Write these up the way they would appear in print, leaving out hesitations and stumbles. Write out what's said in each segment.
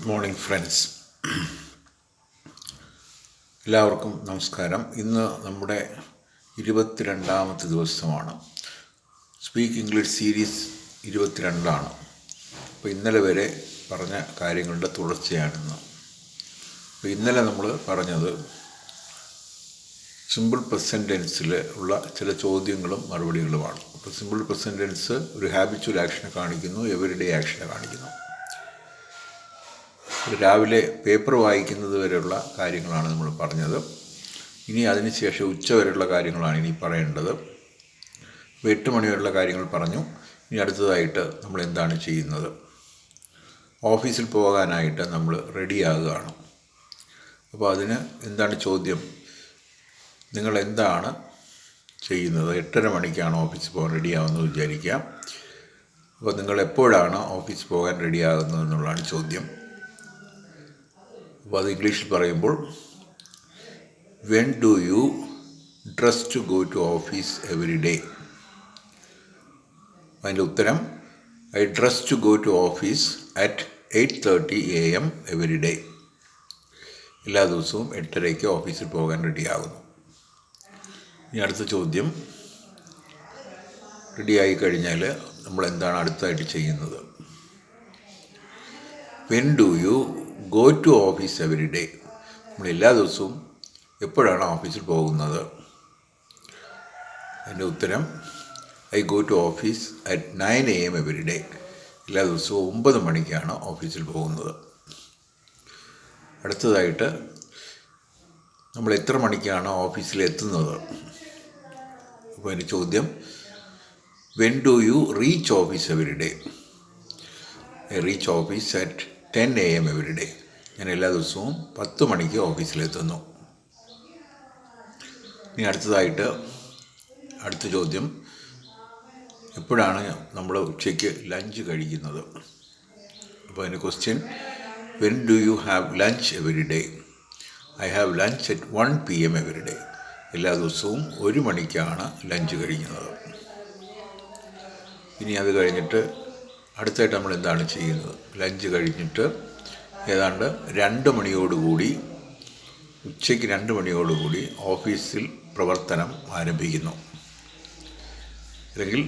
Good morning friends. എല്ലാവർക്കും നമസ്കാരം. ഇന്ന് നമ്മുടെ 22ാമത്തെ ദിവസമാണ്. സ്പീക്ക് ഇംഗ്ലീഷ് സീരീസ് 22ആണ്. അപ്പോൾ ഇന്നലെ വരെ പറഞ്ഞ കാര്യങ്ങളുടെ തുടർച്ചയാണിന്ന്. അപ്പോൾ ഇന്നലെ നമ്മൾ പറഞ്ഞത് സിമ്പിൾ പ്രസൻറ്റ് ടെൻസിൽ ഉള്ള ചില ചോദ്യങ്ങളും മറുപടികളുമാണ്. അപ്പോൾ സിമ്പിൾ പ്രസൻറ്റ് ടെൻസ് ഒരു ഹാബിച്വൽ ആക്ഷനെ കാണിക്കുന്നു, എവരിഡേ ആക്ഷനെ കാണിക്കുന്നു. രാവിലെ പേപ്പർ വായിക്കുന്നത് വരെയുള്ള കാര്യങ്ങളാണ് നമ്മൾ പറഞ്ഞത്. ഇനി അതിനുശേഷം ഉച്ച വരെയുള്ള കാര്യങ്ങളാണ് ഇനി പറയേണ്ടത്. 8 മണി വരെയുള്ള കാര്യങ്ങൾ പറഞ്ഞു. ഇനി അടുത്തതായിട്ട് നമ്മൾ എന്താണ് ചെയ്യുന്നത്? ഓഫീസിൽ പോകാനായിട്ട് നമ്മൾ റെഡിയാകുകയാണ്. അപ്പോൾ അതിന് എന്താണ് ചോദ്യം? നിങ്ങൾ എന്താണ് ചെയ്യുന്നത്? 8:30 മണിക്കാണ് ഓഫീസിൽ പോകാൻ റെഡിയാകുന്നത് വിചാരിക്കുക. അപ്പോൾ നിങ്ങൾ എപ്പോഴാണ് ഓഫീസിൽ പോകാൻ റെഡിയാകുന്നത് എന്നുള്ളതാണ് ചോദ്യം. അപ്പോൾ അത് ഇംഗ്ലീഷിൽ പറയുമ്പോൾ when do you dress to go to office every day? അതിൻ്റെ ഉത്തരം I dress to go to office at 8:30 AM every day. എല്ലാ ദിവസവും 8:30 ഓഫീസിൽ പോകാൻ റെഡിയാകുന്നു. ഇനി അടുത്ത ചോദ്യം, റെഡിയായി കഴിഞ്ഞാൽ നമ്മൾ എന്താണ് അടുത്തായിട്ട് ചെയ്യുന്നത്? When do you go to office every day? നമ്മൾ എല്ലാ ദിവസവും എപ്പോഴാണ് ഓഫീസിൽ പോകുന്നത്? അതിൻ്റെ ഉത്തരം I go to office at 9 AM every day. എല്ലാ ദിവസവും 9 മണിക്കാണ് ഓഫീസിൽ പോകുന്നത്. അടുത്തതായിട്ട് നമ്മൾ എത്ര മണിക്കാണ് ഓഫീസിൽ എത്തുന്നത്? അപ്പോൾ അതിൻ്റെ ചോദ്യം when do you reach office every day? I reach office at 10 AM every day. ഞാൻ എല്ലാ ദിവസവും 10 മണിക്ക് ഓഫീസിലെത്തുന്നു. ഇനി അടുത്തതായിട്ട് അടുത്ത ചോദ്യം, എപ്പോഴാണ് നമ്മൾ ഉച്ചയ്ക്ക് ലഞ്ച് കഴിക്കുന്നത്? അപ്പോൾ അതിൻ്റെ question when do you have lunch every day? I have lunch at 1 PM every day. എല്ലാ ദിവസവും 1 മണിക്കാണ് ലഞ്ച് കഴിക്കുന്നത്. ഇനി അത് കഴിഞ്ഞിട്ട് അടുത്തായിട്ട് നമ്മൾ എന്താണ് ചെയ്യുന്നത്? ലഞ്ച് കഴിഞ്ഞിട്ട് ഏതാണ്ട് 2 മണിയോടുകൂടി, ഉച്ചയ്ക്ക് 2 മണിയോടുകൂടി ഓഫീസിൽ പ്രവർത്തനം ആരംഭിക്കുന്നു. അല്ലെങ്കിൽ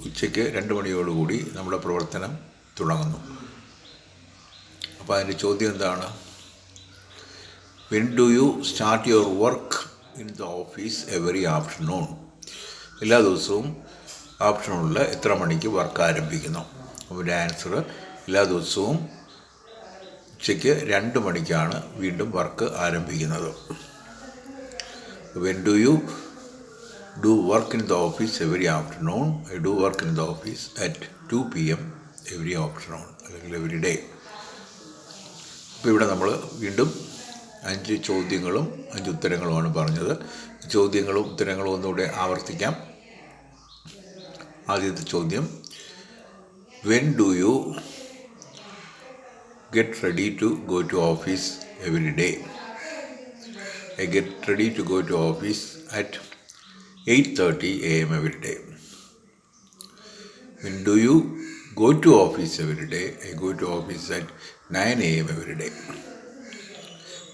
ഉച്ചയ്ക്ക് 2 മണിയോടുകൂടി നമ്മുടെ പ്രവർത്തനം തുടങ്ങുന്നു. അപ്പോൾ അതിൻ്റെ ചോദ്യം എന്താണ്? When do you start your work in the office every afternoon? എല്ലാ ദിവസവും ആഫ്റ്റർനൂണിൽ എത്ര മണിക്ക് വർക്ക് ആരംഭിക്കുന്നു? അപ്പോൾ ആൻസർ എല്ലാ ദിവസവും ഉച്ചയ്ക്ക് 2 മണിക്കാണ് വീണ്ടും വർക്ക് ആരംഭിക്കുന്നത്. When do you do work in the office every afternoon? I do work in the office at 2 PM every afternoon, അല്ലെങ്കിൽ എവറി ഡേ. അപ്പോൾ ഇവിടെ നമ്മൾ വീണ്ടും 5 ചോദ്യങ്ങളും 5 ഉത്തരങ്ങളുമാണ് പറഞ്ഞത്. ചോദ്യങ്ങളും ഉത്തരങ്ങളും ഒന്നുകൂടെ ആവർത്തിക്കാം. ആദ്യത്തെ ചോദ്യം, when do you get ready to go to office every day? I get ready to go to office at 8:30 AM every day. When do you go to office every day? I go to office at 9 AM every day.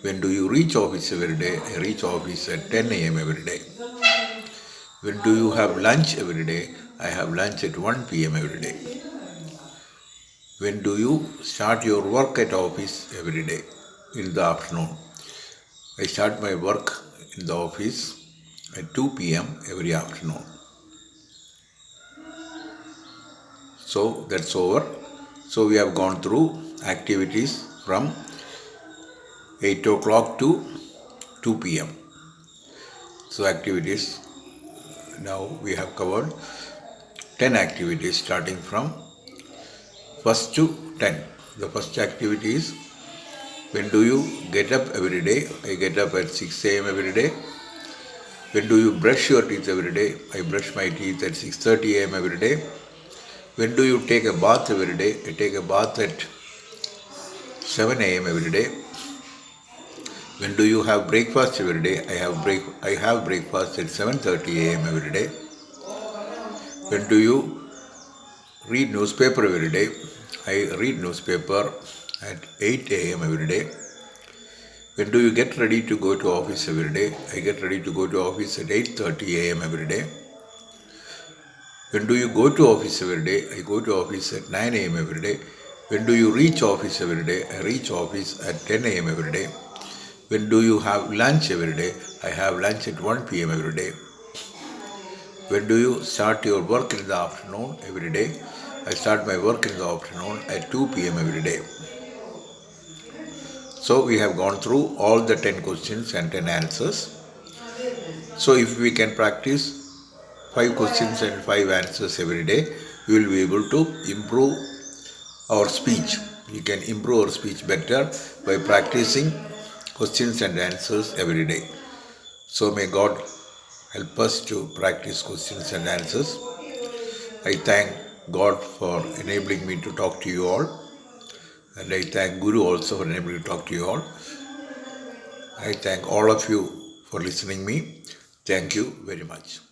When do you reach office every day? I reach office at 10 AM every day. When do you have lunch every day? I have lunch at 1 PM every day. When do you start your work at office every day? In the afternoon. I start my work in the office at 2 PM every afternoon. So that's over. So we have gone through activities from 8 o'clock to 2 PM. So activities, now we have covered 10 activities starting from 1st to 10. The first activity is, when do you get up every day? I get up at 6 AM every day. When do you brush your teeth every day? I brush my teeth at 6:30 AM every day. When do you take a bath every day? I take a bath at 7 AM every day. When do you have breakfast every day? I have breakfast at 7:30 AM every day. When do you read newspaper every day? I read newspaper at 8 a.m. every day. When do you get ready to go to office every day? I get ready to go to office at 8:30 a.m. every day. When do you go to office every day? I go to office at 9 a.m. every day. When do you reach office every day? I reach office at 10 a.m. every day. When do you have lunch every day? I have lunch at 1 p.m. every day. When do you start your work in the afternoon every day? I start my work in the afternoon at 2 p.m. every day. So we have gone through all the 10 questions and 10 answers. So if we can practice 5 questions and 5 answers every day, we will be able to improve our speech. We can improve our speech better by practicing questions and answers every day. So may God help us to practice questions and answers. I thank God for enabling me to talk to you all. And I thank Guru also for enabling me to talk to you all. I thank all of you for listening me. Thank you very much.